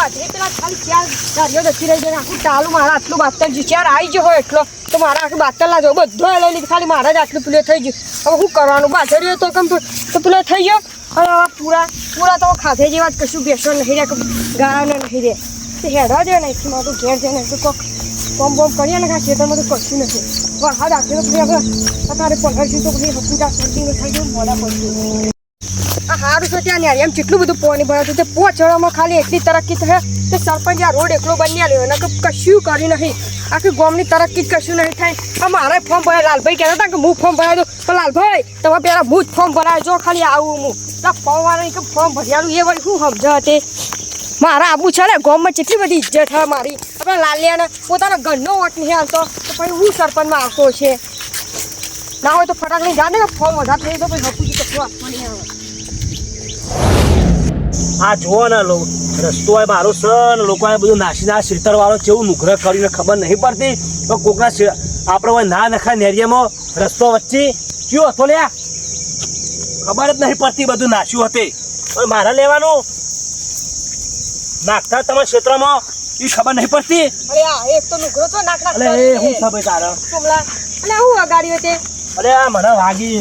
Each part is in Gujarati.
બાજરી પેલા ખાલી 4 ગાડીઓ જતી રહી જાય આખું ટાલું મારા આટલું બાતર જ 4 આવી ગયો હોય એટલો તો મારા આખું બાતર ના જાવ બધો લઈ લીધું ખાલી મારા જ આટલું પેલું થઈ ગયું હવે શું કરવાનું બાજરી તો કેમ તો પેલો થઈ ગયો અને પૂરા તો ખાધે જેવા જ કશું બેસો નહીં રે ગાળાને નહીં રે તે હેડવા દે નહીં મારું ઘેર જાય ને કોક કોમ બોમ કરીએ ને કાંઈ ખેતરમાં તો કશું નથી વરસાદ આખી તો પછી આપણે અત્યારે 15 તો પછી હકુટા સર્ટિંગ થઈ ગયું મોડા પડતું આ હારું છે ત્યાં યાર એમ કેટલું બધું પાણી ભરાતું તે પોચળામાં ખાલી એટલી તરક્કી થશે તે સરપંચ આ રોડ એકલો બની આવ્યો ને કશું કર્યું નહીં આખી ગામની તરક્કી જ કશું નહીં થાય આ મારે ફોર્મ ભરાય લાલભાઈ કહેતા હતા કે હું ફોર્મ ભરાવી દઉં તો લાલભાઈ તમે પહેલાં હું જ ફોર્મ ભરાય જો ખાલી આવું હું એટલે ફોર્મ વાળાની કે ફોર્મ ભર્યાનું એ વળી શું સમજ હતી મારા આબુ છે ને ગામમાં કેટલી બધી ઇજ્જત છે મારી આપણે લાલિયાને પોતાનો ઘરનો વોટ નહીં આવતો તો પછી હું સરપંચમાં આવતો છે ના હોય તો ફટાક લઈને જાને ફોર્મ વધારે થઈ તો પછી હકુજી કશું આપવા નહીં આવે આ જુઓ ને રસ્તો હોય મારો સન લોકો બધું નાસીના શેતર વાળો કેવું નુગ્રહ કરીને ખબર નહીં પડતી તો કોકના આપણે હોય ના નખા નેરિયામાં રસ્તો વચ્ચે કયો હતો લ્યા ખબર જ નહીં પડતી બધું નાશ્યું હતી મારે લેવાનું નાખતા તમારા ક્ષેત્રમાં એ ખબર નહીં પડતી અરે આ એક તો નુગ્રહ તો નાખ અરે હું ખબર તારા કમલા અલે હું અગાડી હતી અરે આ મને વાગી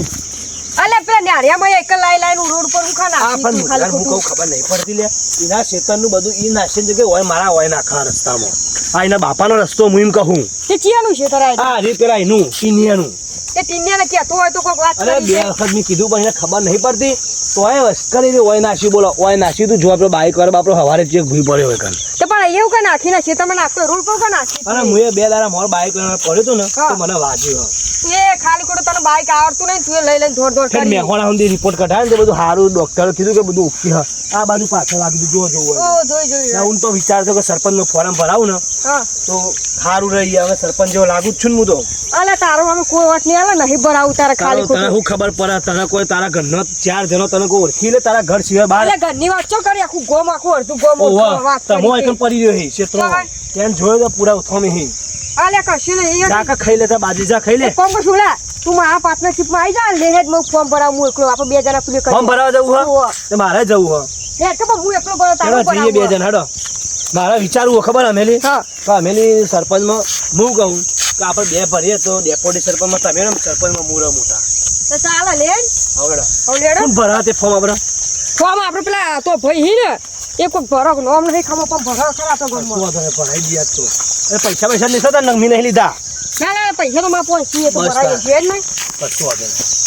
અલે પેલા ન્યારિયામાં એક લાઈન રોડ પર હું ખાના આ પણ હું કહું ખબર નહીં પડતી લે એના ક્ષેત્રનું બધું ઈ નાશે જગ્યાએ હોય મારા હોય નાખા રસ્તામાં આ એના બાપાનો રસ્તો હું એમ કહું તે ચિયાનું છે તારા હા રે પેલા એનું ટીનિયાનું તે ટીનિયાને કહેતો હોય તો કોઈક વાત અરે બે વખત મેં કીધું પણ એને ખબર નહીં પડતી તોય વસ્કરી ઓય નાસી બોલો ઓય નાસી તું જો આપણો બાઈક વાળો આપણો હવારે ચેક ભૂઈ પડ્યો હોય કાન તો પણ એવું કઈ નાખી નાખી તમે નાખતો રોડ પર કઈ નાખી અને મુએ બે દાડા મોર બાઈક પડ્યો તો ને તો મને વાગ્યો એ ખાલી કોડો તને બાઈક આવડતું નહીં તું લઈ લઈને દોડ દોડ કરી મેહોણા સુધી રિપોર્ટ કઢાય ને તો બધું સારું ડોક્ટરે કીધું કે બધું ઓકે હા આ બાજુ પાછળ વાગી દીધું જો ઓ જોઈ હું તો વિચારતો કે સરપંચનો ફોર્મ ભરાવું ને હા તો સારું રહી હવે સરપંચ જેવો લાગુ જ છું હું તો અલે તારો અમે કોઈ વાત નહીં આવે નહીં ભરાવું તારે ખાલી તને શું ખબર પડે તને કોઈ તારા ઘરનો 4 જણો તને કોઈ ઓળખી લે તારા ઘર સિવાય બહાર એટલે ઘરની વાત ચો કરી આખું ગોમ આખું અડધું ગોમ વાત તમો એકમ પડી રહ્યો હે ક્ષેત્રો કેમ જોયો તો પૂરા ઉથોમી હે અલે કશું નહીં જાકા ખાઈ લે તા બાજી જા ખાઈ લે કોમ કશું લે તું મારા પાર્ટનરશિપમાં આવી જા લેહેજ હું ફોર્મ ભરાવું એકલો આપણે બે જણા પૂરી કરી ફોર્મ ભરાવા જવું હો તે મારે જવું હો લે કે હું એકલો ભરો તારો જઈએ બે જણ હેડો મારે વિચારવું ખબર અમેલી હા તો અમેલી સરપંચમાં હું કહું કે આપણે બે ભરીએ તો ડેપ્યુટી સરપંચમાં તમે ને સરપંચમાં મુરા મોટા તો ચાલે લે હવડા હવડેડો કોણ ભરા તે ફોર્મ આપણે ફોર્મ આપણે પેલા તો ભાઈ હી ને એ કોઈ ભરો નોમ નહીં ખામો પણ ભરો ખરા તો ગમો તો તમે ભરાઈ દીયા તો એ પૈસા નહીં થતા નંગ નહીં લીધા ના પૈસા તો માં પહોંચીએ તો ભરાઈ છે જ નહીં કશું વાંધો નહીં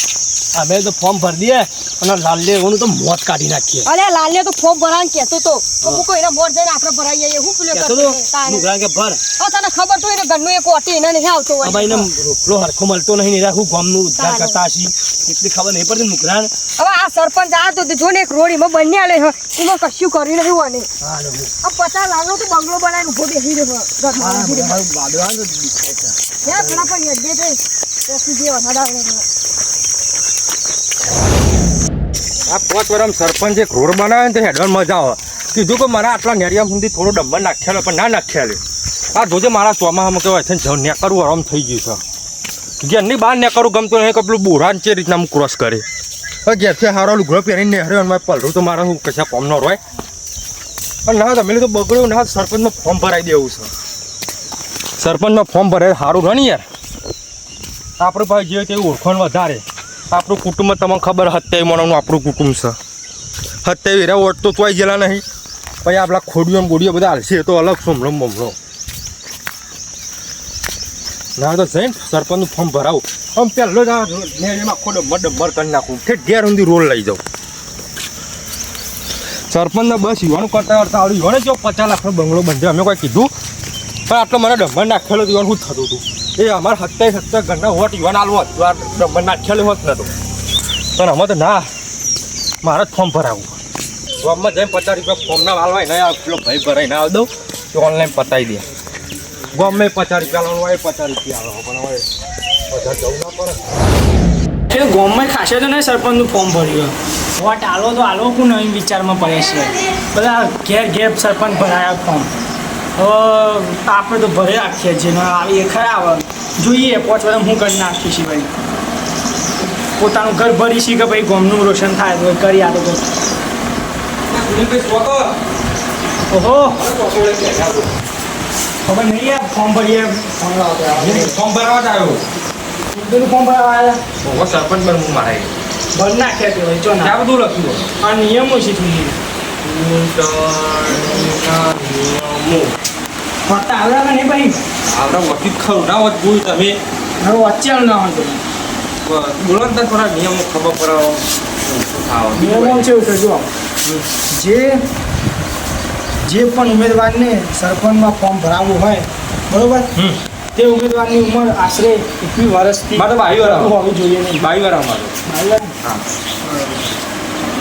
અમે તો ફોર્મ ભરી દઈએ અને લાલ્લે ઓનું તો મોત કાઢી નાખીએ અરે લાલ્લે તો ફોર્મ ભરાન કહેતો તો હું કોઈને મોર જઈને આપણે ભરાઈ જઈએ હું પેલો કહેતો તો નુકરાન કે ભર તને ખબર તો એને ઘરનું એક ઓટી એને નહીં આવતો હોય ભાઈ ને રોટલો હરખો મળતો નહીં રાખું ગામનું ઉદ્ધાર કરતા હશી એટલી ખબર નહીં પડતી નુકરાન હવે આ સરપંચ આવ્યો તો જો ને એક રોડીમાં બંને આલે એમાં કશું કર્યું નહીં હોય હા આ 50 લાખનો તો બંગલો બનાવીને ઉભો બેસી રહ્યો ઘરમાં પણ યજ્ઞ છે સીધી વધારે આ 5 વર્ષ સરપંચ એક રોડ બનાવે ને તો હેડવાન મજા આવે કીધું કે મારા આટલા નેરિયા સુધી થોડો ડંબર નાખ્યા પણ ના નાખ્યા આ જોજે મારા ચોમાસામાં કહેવાય છે જણ નેકરવું આરામ થઈ ગયું છે ઘેરની બહાર નેકરવું ગમતું નહીં કે પેલું બોરાન છે રીતના હું ક્રોસ કરે હવે ઘેરથી હારો લુગડો પહેરીને નેહર્યો પલરું તો મારે હું કશા ફોર્મ ન રોય અને ના તમે તો બગડ્યું ના સરપંચમાં ફોર્મ ભરાઈ દેવું છે સરપંચમાં ફોર્મ ભરાય સારું રહે ને યાર આપણે પાસે જે તે ઓળખાણ વધારે આપણું કુટુંબ તમને ખબર 27 માણસનું આપણું કુટુંબ છે 27 વીરા વોટ તો તોય ગયેલા નહીં પછી આપણા ખોડીઓ બોડીઓ બધા હાલશે તો અલગ સોમલો બમલો ના તો જઈને સરપંચનું ફોર્મ ભરાવું આમ પહેલો જ એમાં આખો ડબ્બર કરી નાખું કે ઘેર સુધી રોલ લઈ જાઉં સરપંચને બસ યુવાનું કરતા કરતા આવડ્યું યુવાને જો 50 લાખનો બંગલો બંધે અમે કોઈ કીધું પણ આટલો મને ડબ્બર નાખેલો યુવાન શું થતું હતું એ અમારા 70 ઘરના વોટ યુવાન આલવો હતો આ ડબ્બર નાખેલો હોત નતો પણ અમે તો ના મારે જ ફોર્મ ભરાવું ફોર્મમાં જઈને 50 રૂપિયા ફોર્મના વાલવાય ને પેલો ભાઈ ભરાઈ ના આવી દઉં તો ઓનલાઈન પતાવી દે ગમે 50 રૂપિયા લાવવાનું હોય 50 રૂપિયા આલો પણ હવે બધા જવું ના પડે એ ગામમાં ખાસે તો નહીં સરપંચનું ફોર્મ ભર્યું વોટ આલો તો આલો કોણ નવીન વિચારમાં પડે છે બધા ઘેર સરપંચ ભરાયા ફોર્મ હવે આપણે તો ભરી રાખીએ છીએ ને આવી એ ખરા આવે જોઈએ 5 વર્ષ હું કરી નાખીશ ભાઈ પોતાનું ઘર ભરી છે કે ભાઈ ગામનું રોશન થાય તો કરી આલો તો ઓહો ખબર નહીં યાર ફોર્મ ભરીએ ફોર્મ ભરવા જ આવ્યો પેલું ફોર્મ ભરવા આવ્યા ઓહો સરપંચ બન હું મારા ભર નાખ્યા કહેવાય જો ના ત્યાં બધું લખ્યું આ નિયમો છે ચૂંટણી ફરતા આવ્યા નહીં ભાઈ આવડા વકીલ ખરું ના હોત જોયું તમે હવે વચ્ચે ના હોય બોલો ને તને થોડા નિયમો ખબર પડે શું થાવ નિયમો છે એવું છે જો જે પણ ઉમેદવારને સરપંચમાં ફોર્મ ભરાવવું હોય બરોબર તે ઉમેદવારની ઉંમર આશરે 21 વર્ષથી મારે તો 22 વર્ષ હોવી જોઈએ નહીં 22 વર્ષ અમારે હા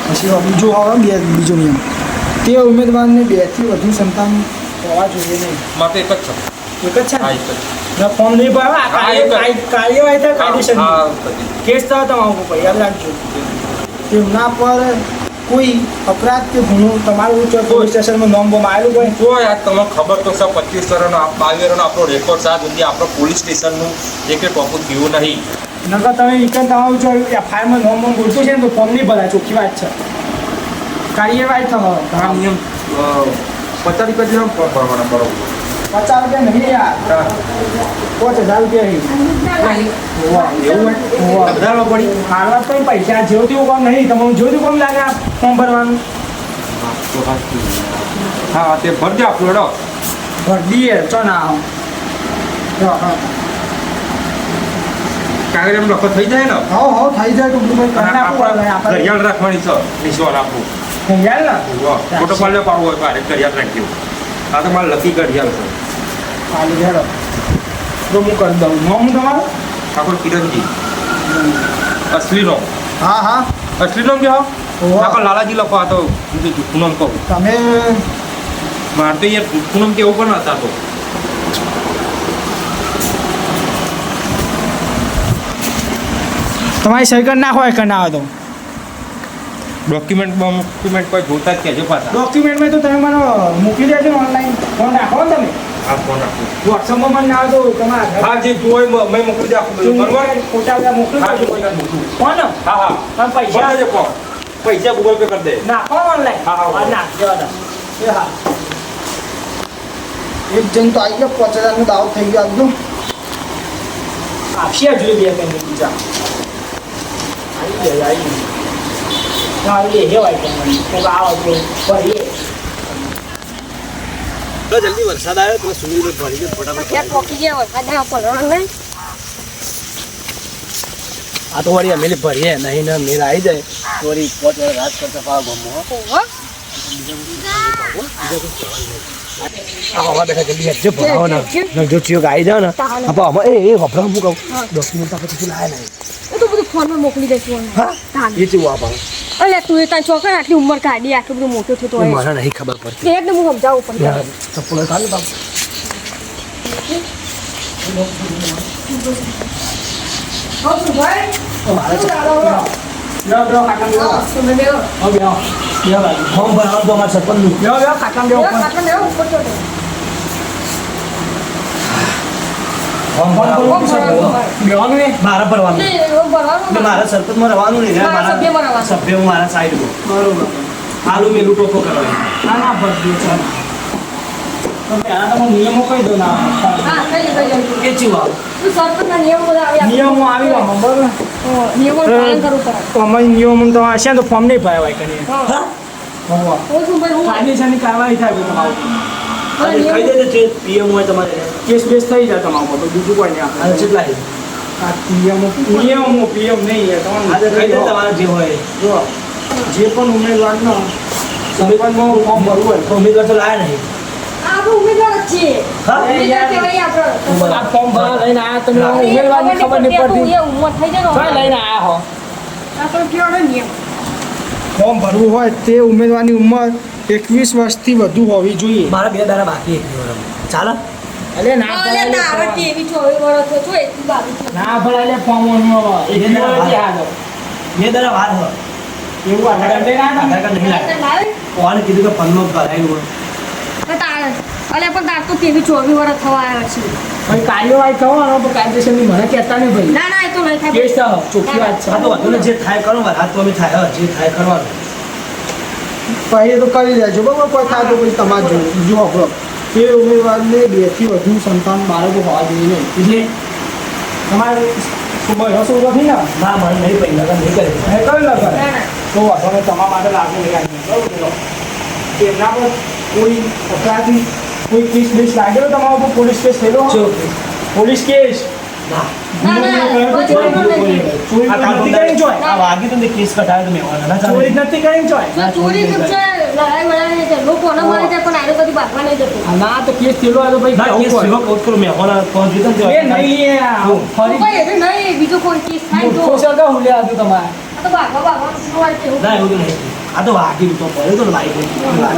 પછી બીજો આવે બીજો નિયમ તે ઉમેદવારને 2 થી વધુ સંતાન હોવા જોઈએ નહીં મારે તો એક જ છે એક જ છે હા ને? એક જ જો ફોર્મ નહીં ભરાવા હા, એક જ. કાર્યવાહી થાય કાયદેસર હા બધી. કેસ થયો તમારા ઉપર યાદ રાખજો તેમના પર કોઈ અપરાધ કે ગુનો તમારું પોલીસ સ્ટેશનમાં નોંધવામાં આવેલું હોય જો યાર તમને ખબર તો છે 25 વર્ષનો 22 વર્ષનો આપણો રેકોર્ડ છે સુધી આપણો પોલીસ સ્ટેશનનું એક ટોપિક ગયું નહીં નકર તમે વિકન તમારું જો એફઆઈઆરમાં નોંધ બોલતું છે ને તો ફોર્મ નહીં ભરાય ચોખ્ખી વાત છે કાર્યવાહી થયો આ નિયમ 50 રૂપિયા જેવા ફોર્મ ભરવાના બરોબર 50 રૂપિયા નહીં યાર 5000 રૂપિયા નહીં એવું હોય વધારવા પડી હાલવા તો પૈસા જેવું તેવું કામ નહીં તમારું જેવું તેવું કામ લાગે આ ફોર્મ ભરવાનું હા તે ભરજો આપણો હેડો ભરી દઈએ ચો ના આવો કાગળ એમ લખો થઈ જાય ને હો થઈ જાય તો બધું કરી અને નાખવું આપણે આપણે ઘડિયાળ રાખવાની છે નિશાન આપવું યાર ને ફોટો પાડવો પાડવો હોય મારે ઘડિયાળ રાખ્યું આ તો મારે લકી ઘડિયાળ છે ખાલી હેડો તો હું કરી દઉં નામ તમારું આપણો કિરણજી અસલી નામ હા હા અસલી નામ કે હા આપણે લાલાજી લખો આ તો જૂઠું નામ કહું તમે મારે તો યાર જૂઠું નામ કેવું પણ હતા તો તમારી સહી કરી નાખો કે ના આવે તો ડોક્યુમેન્ટ કોઈ જોતા જ કહેજો પાછા ડોક્યુમેન્ટમાં તો તમે મને મૂકી દેજો ઓનલાઈન ફોન રાખો ને તમે આ ફોન આપો વોટ્સઅપમાં મને ના આવે તો તમારા હા જે જોઈ મેં મોકલી દે આપું બરોબર ફોટા બધા મોકલી હા દેજો ફોન હા હા તમે પૈસા પૈસા દેજો ફોન પૈસા ગૂગલ પે કરી દે નાખો ઓનલાઈન હા, હા. નાખજો એ હા એક જણ તો આવી ગયો 5000 નો દાવ થઈ ગયો આજનો આપશે જોઈએ બે કંઈ બીજા આવી હેવાય કે આવો તો ભરીએ જલ્દી વરસાદ આવ્યો તો સુનિલ ભરી ગયો ફટાફટ ક્યાં પોકી ગયા વરસાદ ના પડવાનો નહીં આ તો વળી અમે ભરીએ નહીં ને મેળ આવી જાય તો વળી 5 વર્ષ રાત કરતા પાવ ગમો ઓહો આ હવા બેઠા જલ્દી હેડજો ભરાવો ને જો ચિયો ગાઈ જાવ ને આપો આમાં એ વપરાવ હું કહું ડોક્યુમેન્ટ આપણે কিছু લાયા નહીં એ તો બધું ફોનમાં મોકલી દઈશું હા એ ચેવું આપણ અલે તું એ તારી છોકરા આટલી ઉંમર કાઢી આટલું બધું મોટું થતું હોય મને નહીં ખબર પડતી એકદમ હું સમજાવું પડે યાર ચપ્પલ કાઢ બાપ ફોર્મ ભરાવો તો અમારે સરપંચનું મારા ભરવાનું એટલે મારા સરપંચમાં રહેવાનું નહીં ને મારા સભ્યમાં રહેવાનું. સભ્યમાં મારા સાઈડમાં બરોબર આલુ મેલું ટોકો કરવાનું ના ના ભરજો ચાલો તો પહેલાં તમે નિયમો કહી દો ના હા કઈ એ ચીવું આવે તું સરપંચના નિયમો બધા આવ્યા નિયમો આવી ગયા બરોબર નિયમોનું પાલન કરવું પડે તો અમારી નિયમો તો હશે ને તો ફોર્મ નહીં ભરાવાય કરીએ હા હું શું ભાઈ હું કાયદેસરની કાર્યવાહી થાય ભાઈ તમારું મારા નિયમો- કહી દેજો જે પીએમ હોય તમારે કેસ બેસ થઈ જાય તમારું ઉપર બીજું કોઈ નહીં અને આપણે કેટલા છે આ નિયમો પીએમ નહીં એ આજે કહી દે તમારે તમારે જે હોય જો જે પણ ઉમેદવારનો સરપંચમાં ફોર્મ ભરવું હોય તો ઉમેદવાર તો લાયા નહીં આપણે ઉમેદવાર જ છીએ હા? ઉમેદવાર કહેવાય આપણે આ ફોર્મ ભરવા લઈને આવ્યા તમે આપણે ઉમેદવારની ખબર નહીં પડતી પડતી એ ઉંમર થઈ જાય કઈ ને લઈને આવ્યા હો આપણે કેવાનો નિયમ ફોર્મ ભરવું હોય તે ઉમેદવારની ઉંમર 21 વર્ષથી વધુ હોવી જોઈએ મારા 2 દાડા બાકી એક દિવસ ચાલે અલે ના અલે તારા ટીવી 24 વર્ષ છો એટલી બાજુ છે ના ભરાય ફોર્મ ઓનમાં એક બે દાડા દિવસ વાર. હાલો 2 દાડા વાર હોય એવું આધાર કાર્ડ લઈને આવ્યા આધાર કાર્ડ નહીં તારે લાગે લાવે? કોને કીધું કે પન્નો ભરાયું હોય તો તારે અલે પણ તાર તો ટીવી 24 વર્ષ થવા આવ્યા છે ભાઈ કાર્યવાહી કરવાનો તો કાયદેસરની મને કહેતા નહીં ભાઈ ના ના એ તો નહીં થાય કેસ થાવ ચોખ્ખી વાત છે આ તો વધુ ને જે થાય કરો વાત તો અમે થાય હવે જે થાય કરવાનું પછી તો કરી લેજો બરાબર કોઈ થાય તો પછી તમારે જો આપણો તે ઉમેદવારને 2 થી વધુ સંતાન બાળકો હોવા જોઈએ નહીં એટલે તમારે શું નથી ને ના મને નહીં પડી લગન નહીં કરે એ કરી લો કરે ના ના તો વાંધો નહીં તમારા માટે લાગુ લઈ આવીએ બરાબર એમના પર કોઈ અપરાધી કોઈ કેસ બેસ લાગેલો તમારા ઉપર પોલીસ કેસ થયેલો પોલીસ કેસ ના ના, ચોરી ચોરી નથી કરી જોય આ વાગી તો કેસ કઢાયો તો મેં ના ચોરી નથી કરી જોય જો ચોરી તો છે લડાઈ વડાઈ છે લોકો ન મારે છે પણ આને બધી ભાગવા નહીં જતું ના તો કેસ થયેલો આ તો ભાઈ ના કેસ સેવા કોટ કરો મેં હોના પહોંચી તો એ નહીં ફરી કોઈ એવું નહીં બીજો કોઈ કેસ થાય તો મોટો સરગા હુલ્યા હતું તમારે આ તો ભાગવા ભાગવાનું શું હોય છે ના એવું તો નહીં આ તો વાગી તો પડ્યો તો બાઈક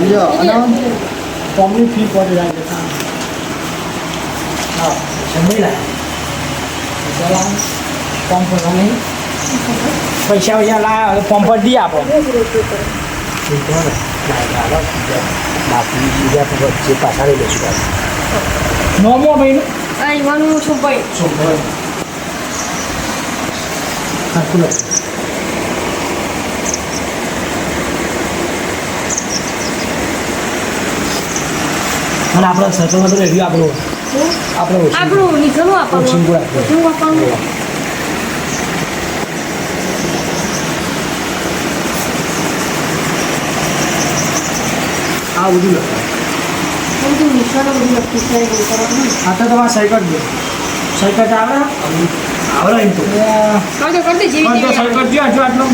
લ્યો, અને ફોર્મની ફી પડી જાય છે હા સમજી લાય ફોર્મ ભરવા નહીં પૈસા વૈસા લાયા હવે ફોર્મ ભરી દઈએ આપણે બાકી બીજા વચ્ચે પાછા લઈ લઈશું પાછું નોમો ભાઈ આ ઈવાનું શું ભાઈ શું સરખું નથી અને આપણા સર્કલમાં તો રેડિયો આપણો આપણે ઓછું આપણું નીચેનું આપવાનું ઓછીનું આપવાનું. ઓછીનું આપવાનું આ બધું લખાય બધું નીચેનું બધું લખી છે એવું કરવાનું આ તો તમારે સહી કરી દો સહી કરતા આવડે આવડે એમ તો કરી દે જેવી તો સહી કરજો હજુ આટલું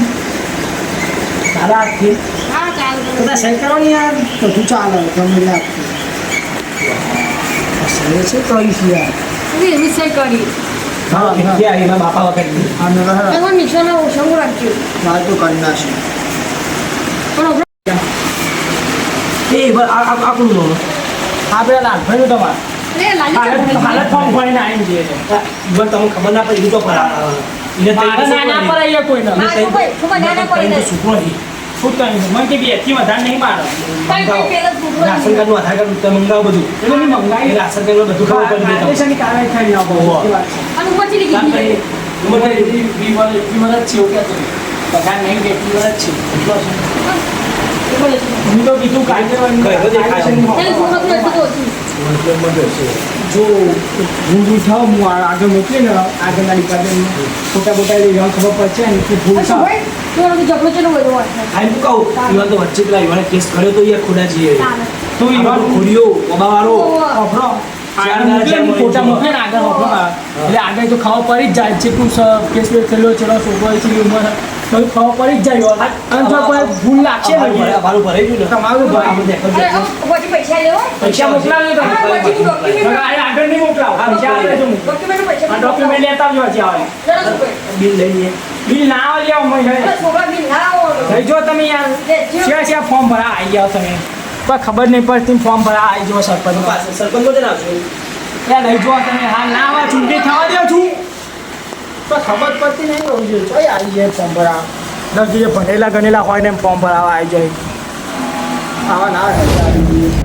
તારા હાથથી હા ચાલ બધા સહી કરવાની યાર બધું ચાલે ગમે લાગતું સહી છે કરીશ યાર એવી સહી કરી હા કે આવી મારા બાપા વખત અને રહે તમારે નીચેના ઓછાનું રાખજો મારે તો કરી નાખી પણ આપણે એ આ કોનું નામ આ પેલા લાલભાઈનું તમારે લે લાલી હાલત ફોર્મ ભરીને આવીને જઈએ છે પણ તમને ખબર ના પડી તો પર એને મારે નાના પર આવીએ કોઈને હા તો ભાઈ શું નાના પડી દે છોકરો નથી શું કહ્યું મને કે 2 થી વધારે નહીં મારે કઈ કઈ પેલા ભૂગવા રાશન કાર્ડનું આધાર કાર્ડ તમે મંગાવો બધું એટલે મેં મંગાવી રાશન કાર્ડનું બધું ખબર પડી ગઈ કાયદેસરની કાર્યવાહી થઈ ના બહુ અને ઉપરથી લીધી તમને. બધા નહીં બેઠી વાર જ છે બોલે છે હું તો કીધું કાયદેસરની કયો દેખાય? તેલ ભૂગવા તો એટલું ઓછું જો હું ઉઠાવ હું આગળ મોકલીને આગળના ડિપાર્ટમેન્ટમાં ફોટા બોટા લઈ જવા ખબર પડશે ને કે ભૂલ અચ્છા ભાઈ તો ઝઘડો ચલો હોય વાત આ એમ કહું ઈવન તો વચ્ચે પેલા ઈવાને કેસ કર્યો તો યાર ખોડા જઈએ તો ઈવન ઈવન ખોડિયો ઓબાવાળો અભરો આગળ મોકલે ને ફોટા મોકલે ને આગળ અભરો એટલે આગળ તો ખબર પડી જ જાય જેટલું કેસ બેસ થયેલો ચલો છોકરો છે ઉંમર બધું ખબર પડી જ જાય અને જો કોઈ ભૂલ લાગશે ને મારું ભરાઈ ગયું ને તમારું ભરાઈ ગયું. અરે પછી પૈસા લેવો પૈસા મોકલાવ્યો તમે હા, પછી document આગળ નહીં મોકલાવો પૈસા આવે તો ડોક્યુમેન્ટ પૈસા ડોક્યુમેન્ટ લેતા આવજો હજી આવે જરા શું ભાઈ બિલ લઈ લઈએ બિલ ના આવે લેવો મહિને અરે છોકરા બી ના આવો થઈ જો તમે યાર શિયા શિયા ફોર્મ ભરા આવી જાઓ તમે કોઈ ખબર નહીં પડતી ફોર્મ ભરા આવી જાઓ સરપંચ સરપંચ બધે નાખજો યાર લઈ જાઓ તમે હા ના આવે ચૂંટણી થવા દો છું તો ખબર પડતી નહીં હોવી જોઈએ ચોય આવી જાય ફોર્મ ભરા દસ જે ભણેલા ગણેલા હોય ને ફોર્મ ભરાવા આવી જાય આવા ના